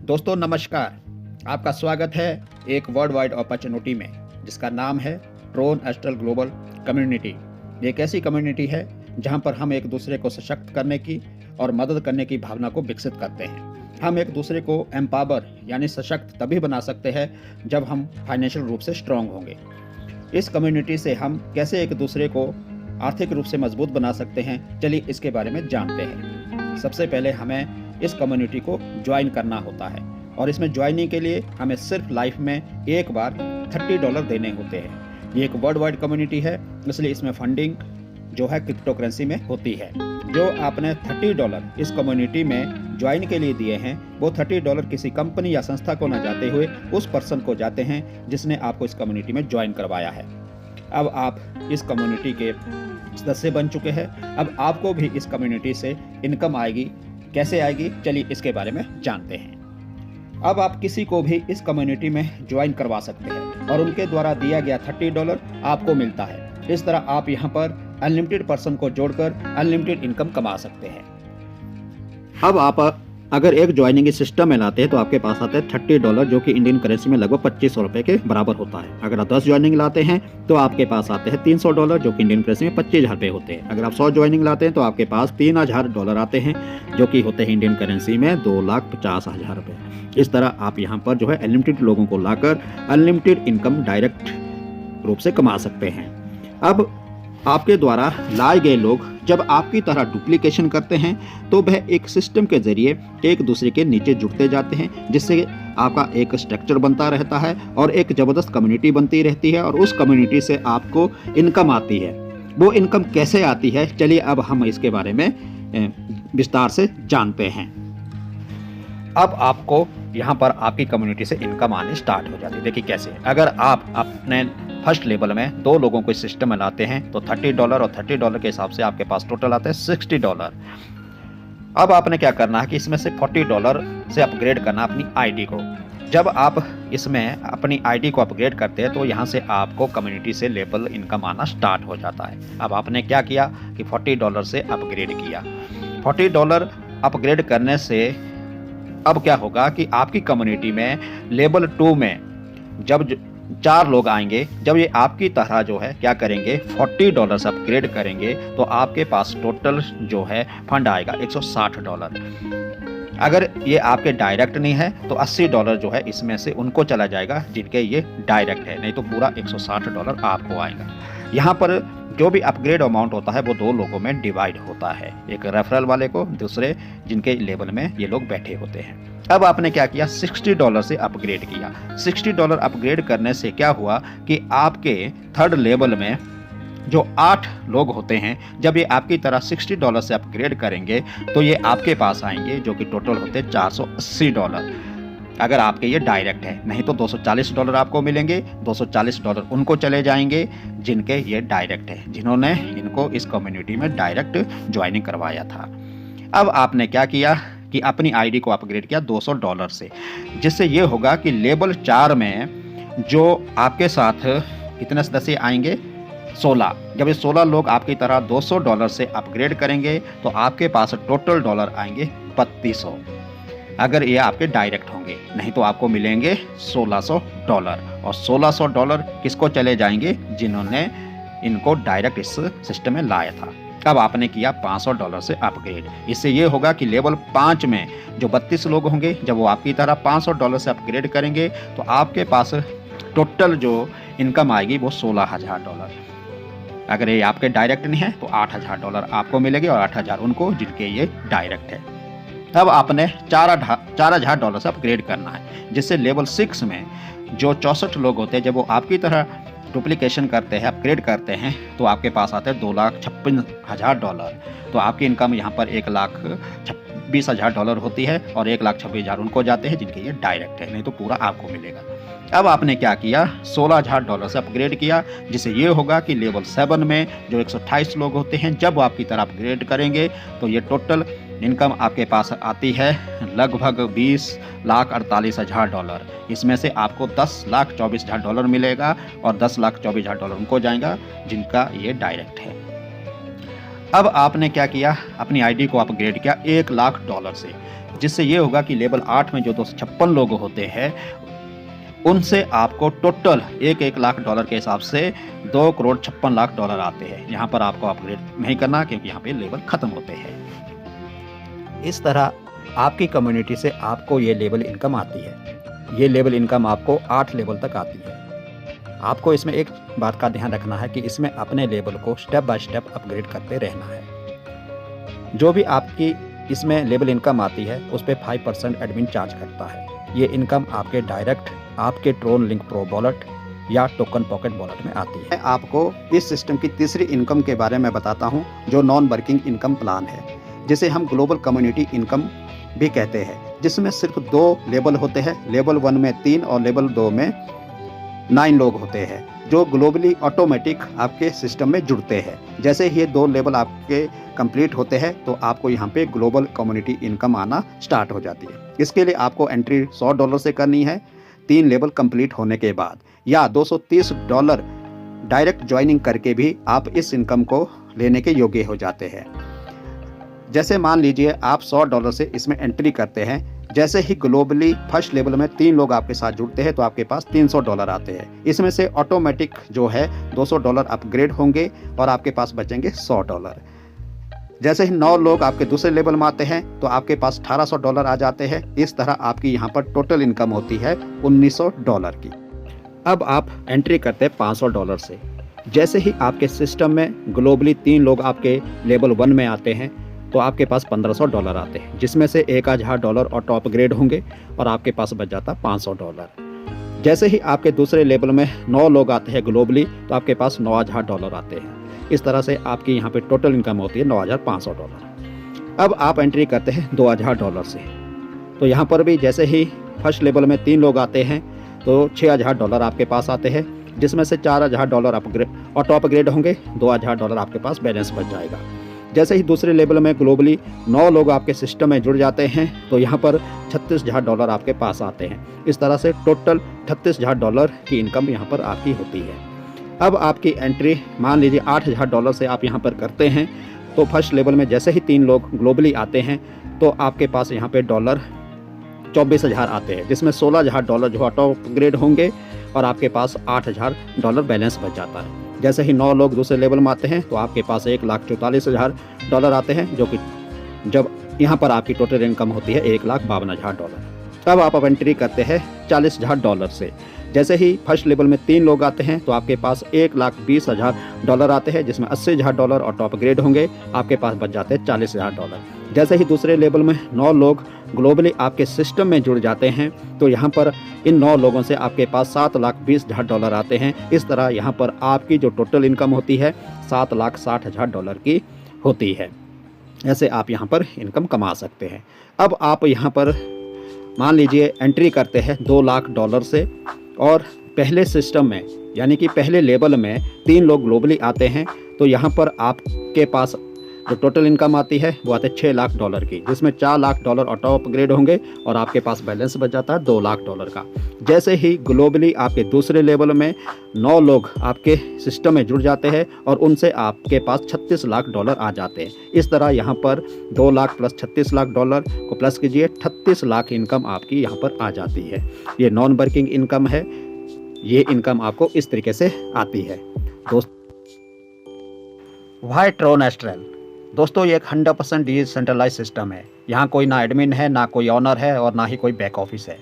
दोस्तों नमस्कार, आपका स्वागत है एक वर्ल्ड वाइड अपॉर्चुनिटी में जिसका नाम है ट्रोन एस्ट्रल ग्लोबल कम्युनिटी। ये एक ऐसी कम्युनिटी है जहां पर हम एक दूसरे को सशक्त करने की और मदद करने की भावना को विकसित करते हैं। हम एक दूसरे को एम्पावर यानी सशक्त तभी बना सकते हैं जब हम फाइनेंशियल रूप से स्ट्रांग होंगे। इस कम्युनिटी से हम कैसे एक दूसरे को आर्थिक रूप से मजबूत बना सकते हैं, चलिए इसके बारे में जानते हैं। सबसे पहले हमें इस कम्युनिटी को ज्वाइन करना होता है और इसमें ज्वाइनिंग के लिए हमें सिर्फ लाइफ में एक बार $30 देने होते हैं। ये एक वर्ल्ड वाइड कम्युनिटी है, इसलिए इसमें फंडिंग जो है क्रिप्टो करेंसी में होती है। जो आपने $30 इस कम्युनिटी में ज्वाइन के लिए दिए हैं, वो $30 किसी कंपनी या संस्था को न जाते हुए उस पर्सन को जाते हैं जिसने आपको इस कम्युनिटी में ज्वाइन करवाया है। अब आप इस कम्युनिटी के सदस्य बन चुके हैं। अब आपको भी इस कम्युनिटी से इनकम आएगी। कैसे आएगी, चलिए इसके बारे में जानते हैं। अब आप किसी को भी इस कम्युनिटी में ज्वाइन करवा सकते हैं और उनके द्वारा दिया गया $30 आपको मिलता है। इस तरह आप यहाँ पर अनलिमिटेड पर्सन को जोड़कर अनलिमिटेड इनकम कमा सकते हैं। अब आप अगर एक ज्वाइनिंग सिस्टम में लाते हैं तो आपके पास आता है $30, जो कि इंडियन करेंसी में लगभग 2500 रुपए के बराबर होता है। अगर आप 10 ज्वाइनिंग लाते हैं तो आपके पास आते हैं $300, जो कि इंडियन करेंसी में 25,000 रुपए होते हैं। अगर आप 100 ज्वाइनिंग लाते हैं तो आपके पास $3,000 आते हैं, जो कि होते हैं इंडियन करेंसी में 2,50,000 रुपए। इस तरह आप यहाँ पर जो है अनलिमिटेड लोगों को लाकर अनलिमिटेड इनकम डायरेक्ट रूप से कमा सकते हैं। अब आपके द्वारा लाए गए लोग जब आपकी तरह डुप्लीकेशन करते हैं तो वह एक सिस्टम के जरिए एक दूसरे के नीचे जुड़ते जाते हैं, जिससे आपका एक स्ट्रक्चर बनता रहता है और एक ज़बरदस्त कम्युनिटी बनती रहती है और उस कम्युनिटी से आपको इनकम आती है। वो इनकम कैसे आती है, चलिए अब हम इसके बारे में विस्तार से जानते हैं। अब आपको यहाँ पर आपकी कम्युनिटी से इनकम आने स्टार्ट हो जाती है। देखिए कैसे, अगर आप अपने फर्स्ट लेवल में 2 लोगों को इस सिस्टम में लाते हैं तो $30 और $30 के हिसाब से आपके पास टोटल आता है $60। अब आपने क्या करना है कि इसमें से $40 से अपग्रेड करना अपनी आईडी को। जब आप इसमें अपनी आईडी को अपग्रेड करते हैं तो यहाँ से आपको कम्युनिटी से लेवल इनकम आना स्टार्ट हो जाता है। अब आपने क्या किया कि $40 से अपग्रेड किया। $40 अपग्रेड करने से अब क्या होगा कि आपकी कम्युनिटी में लेवल 2 में जब 4 लोग आएंगे, जब ये आपकी तरह जो है क्या करेंगे $40 से अपग्रेड करेंगे तो आपके पास टोटल जो है फंड आएगा $160। अगर ये आपके डायरेक्ट नहीं है तो $80 जो है इसमें से उनको चला जाएगा जिनके ये डायरेक्ट है, नहीं तो पूरा $160 आपको आएगा। यहाँ पर जो भी अपग्रेड अमाउंट होता है वो 2 लोगों में डिवाइड होता है, एक रेफरल वाले को, दूसरे जिनके लेवल में ये लोग बैठे होते हैं। अब आपने क्या किया, $60 से अपग्रेड किया। $60 अपग्रेड करने से क्या हुआ कि आपके थर्ड लेवल में जो 8 लोग होते हैं, जब ये आपकी तरह $60 से अपग्रेड करेंगे तो ये आपके पास आएंगे, जो कि टोटल होते हैं $480। अगर आपके ये डायरेक्ट है, नहीं तो $240 आपको मिलेंगे। $240 उनको चले जाएंगे जिनके ये डायरेक्ट है, जिन्होंने इनको इस कम्युनिटी में डायरेक्ट ज्वाइनिंग करवाया था। अब आपने क्या किया कि अपनी आईडी को अपग्रेड किया $200 से, जिससे ये होगा कि लेवल 4 में जो आपके साथ कितने सदस्य आएंगे, 16। जब ये 16 लोग आपकी तरह $200 से अपग्रेड करेंगे तो आपके पास टोटल डॉलर आएंगे 3200, अगर ये आपके डायरेक्ट होंगे, नहीं तो आपको मिलेंगे $1600। और $1600 किसको चले जाएंगे, जिन्होंने इनको डायरेक्ट इस सिस्टम में लाया था। अब आपने किया $500 से अपग्रेड। इससे ये होगा कि लेवल 5 में जो 32 लोग होंगे, जब वो आपकी तरह $500 से अपग्रेड करेंगे तो आपके पास टोटल जो इनकम आएगी वो $16,000। अगर ये आपके डायरेक्ट नहीं है तो $8,000 आपको मिलेगी और 8,000 उनको जिनके ये डायरेक्ट है। अब आपने $4,000 से अपग्रेड करना है, जिससे लेवल 6 में जो 64 लोग होते हैं, जब वो आपकी तरह डुप्लीकेशन करते हैं, अपग्रेड करते हैं, तो आपके पास आते हैं $2,56,000। तो आपकी इनकम यहाँ पर $1,20,000 होती है और $1,26,000 उनको जाते हैं जिनके ये डायरेक्ट है, नहीं तो पूरा आपको मिलेगा। अब आपने क्या किया, $16,000 से अपग्रेड किया, जिससे ये होगा कि लेवल 7 में जो 128 लोग होते हैं, जब वो आपकी तरह अपग्रेड करेंगे तो ये टोटल इनकम आपके पास आती है लगभग $20,48,000। इसमें से आपको $10,24,000 मिलेगा और $10,24,000 उनको जाएगा जिनका ये डायरेक्ट है। अब आपने क्या किया, अपनी आईडी को अपग्रेड किया $1,00,000 से। जिससे ये होगा कि लेवल 8 में जो 256 लोग होते हैं उनसे आपको टोटल $1 लाख के हिसाब से $2,56,00,000 आते हैं। यहाँ पर आपको अपग्रेड नहीं करना क्योंकि यहाँ पे लेवल ख़त्म होते हैं। इस तरह आपकी कम्युनिटी से आपको ये लेवल इनकम आती है। ये लेवल इनकम आपको 8 लेवल तक आती है। आपको इसमें एक बात का ध्यान रखना है कि इसमें अपने लेवल को स्टेप बाय स्टेप अपग्रेड करते रहना है। जो भी आपकी इसमें लेवल इनकम आती है उस पर 5% एडमिन चार्ज करता है। ये इनकम आपके डायरेक्ट आपके ट्रोन लिंक प्रो वॉलेट या टोकन पॉकेट वॉलेट में आती है। मैं आपको इस सिस्टम की तीसरी इनकम के बारे में बताता हूँ जो नॉन वर्किंग इनकम प्लान है, जिसे हम ग्लोबल कम्युनिटी इनकम भी कहते हैं, जिसमें सिर्फ 2 लेवल होते हैं। लेवल 1 में 3 और लेवल 2 में 9 लोग होते हैं जो ग्लोबली ऑटोमेटिक आपके सिस्टम में जुड़ते हैं। जैसे ही ये 2 लेवल आपके कंप्लीट होते हैं तो आपको यहाँ पे ग्लोबल कम्युनिटी इनकम आना स्टार्ट हो जाती है। इसके लिए आपको एंट्री $100 से करनी है 3 लेवल कंप्लीट होने के बाद, या $230 डायरेक्ट ज्वाइनिंग करके भी आप इस इनकम को लेने के योग्य हो जाते हैं। जैसे मान लीजिए आप $100 से इसमें एंट्री करते हैं, जैसे ही ग्लोबली फर्स्ट लेवल में 3 लोग आपके साथ जुड़ते हैं तो आपके पास $300 आते हैं। इसमें से ऑटोमेटिक जो है $200 अपग्रेड होंगे और आपके पास बचेंगे $100। जैसे ही 9 लोग आपके दूसरे लेवल में आते हैं तो आपके पास $1800 आ जाते हैं। इस तरह आपकी यहाँ पर टोटल इनकम होती है $1900 की। अब आप एंट्री करते हैं $500 से। जैसे ही आपके सिस्टम में ग्लोबली 3 लोग आपके लेवल 1 में आते हैं तो आपके पास $1500 आते हैं, जिसमें से $1000 ऑटो अपग्रेड होंगे और आपके पास बच जाता $500। जैसे ही आपके दूसरे लेवल में 9 लोग आते हैं ग्लोबली तो आपके पास $9000 आते हैं। इस तरह से आपकी यहाँ पे टोटल इनकम होती है $9500। अब आप एंट्री करते हैं $2000 से, तो यहाँ पर भी जैसे ही फर्स्ट लेवल में 3 लोग आते हैं तो $6000 आपके पास आते हैं, जिसमें से $4000 ऑटो अपग्रेड होंगे, $2000 आपके पास बैलेंस बच जाएगा। जैसे ही दूसरे लेवल में ग्लोबली 9 लोग आपके सिस्टम में जुड़ जाते हैं तो यहाँ पर $36000 आपके पास आते हैं। इस तरह से टोटल $36000 की इनकम यहाँ पर आपकी होती है। अब आपकी एंट्री मान लीजिए $8000 से आप यहाँ पर करते हैं तो फर्स्ट लेवल में जैसे ही 3 लोग ग्लोबली आते हैं तो आपके पास यहाँ पे $24000 आते हैं, जिसमें $16000 जो ऑटो अपग्रेड होंगे और आपके पास $8000 बैलेंस बच जाता है। जैसे ही 9 लोग दूसरे लेवल में आते हैं तो आपके पास $1,44,000 आते हैं, जो कि जब यहाँ पर आपकी टोटल इनकम होती है $1,52,000। अब आप एंट्री करते हैं $40,000 से। जैसे ही फर्स्ट लेवल में 3 लोग आते हैं तो आपके पास $1,20,000 आते हैं, जिसमें $80,000 ऑटो अपग्रेड होंगे, आपके पास बच जाते हैं $40,000। जैसे ही दूसरे लेवल में 9 लोग ग्लोबली आपके सिस्टम में जुड़ जाते हैं तो यहाँ पर इन 9 लोगों से आपके पास $7,20,000 आते हैं। इस तरह यहाँ पर आपकी जो टोटल इनकम होती है $7,60,000 की होती है। ऐसे आप यहाँ पर इनकम कमा सकते हैं। अब आप यहाँ पर मान लीजिए एंट्री करते हैं $2,00,000 से, और पहले सिस्टम में यानी कि पहले लेवल में 3 लोग ग्लोबली आते हैं तो यहाँ पर आपके पास जो टोटल इनकम आती है वो आते हैं $6,00,000 की, जिसमें $4,00,000 ऑटो अपग्रेड होंगे और आपके पास बैलेंस बच जाता है $2,00,000 का। जैसे ही ग्लोबली आपके दूसरे लेवल में 9 लोग आपके सिस्टम में जुड़ जाते हैं और उनसे आपके पास $36,00,000 आ जाते हैं। इस तरह यहाँ पर 2 लाख प्लस $36,00,000 को प्लस कीजिए, 38 लाख इनकम आपकी यहाँ पर आ जाती है। ये नॉन वर्किंग इनकम है। ये इनकम आपको इस तरीके से आती है। वाई ट्रोन एस्ट्रल दोस्तों, ये एक 100% डिसेंट्रलाइज सिस्टम है। यहाँ कोई ना एडमिन है, ना कोई ऑनर है और ना ही कोई बैक ऑफिस है।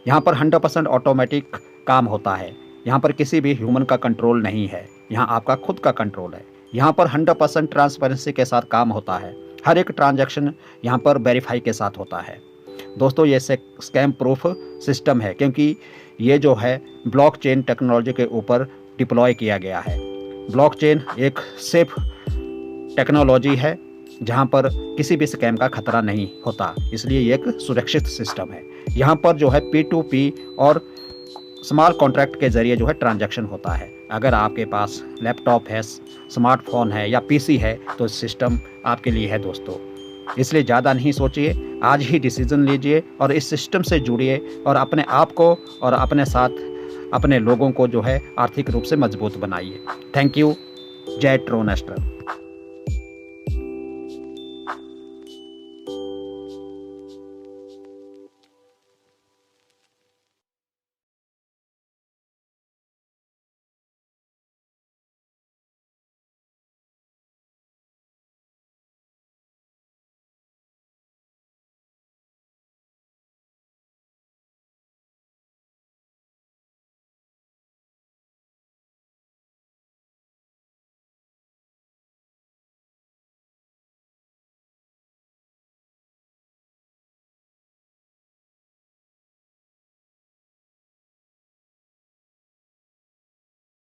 यहाँ पर 100% ऑटोमेटिक काम होता है। यहाँ पर किसी भी ह्यूमन का कंट्रोल नहीं है, यहाँ आपका खुद का कंट्रोल है। यहाँ पर 100% ट्रांसपेरेंसी के साथ काम होता है। हर एक ट्रांजैक्शन यहाँ पर वेरीफाई के साथ होता है। दोस्तों, ये स्कैम प्रूफ सिस्टम है क्योंकि ये जो है ब्लॉकचेन टेक्नोलॉजी के ऊपर डिप्लॉय किया गया है। ब्लॉकचेन एक सेफ टेक्नोलॉजी है जहाँ पर किसी भी स्कैम का खतरा नहीं होता, इसलिए ये एक सुरक्षित सिस्टम है। यहाँ पर जो है P2P और स्मॉल कॉन्ट्रैक्ट के ज़रिए जो है ट्रांजैक्शन होता है। अगर आपके पास लैपटॉप है, स्मार्टफोन है या PC है तो सिस्टम आपके लिए है दोस्तों। इसलिए ज़्यादा नहीं सोचिए, आज ही डिसीज़न लीजिए और इस सिस्टम से जुड़िए और अपने आप को और अपने साथ अपने लोगों को जो है आर्थिक रूप से मजबूत बनाइए। Thank you. जय ट्रोन एस्ट्रल।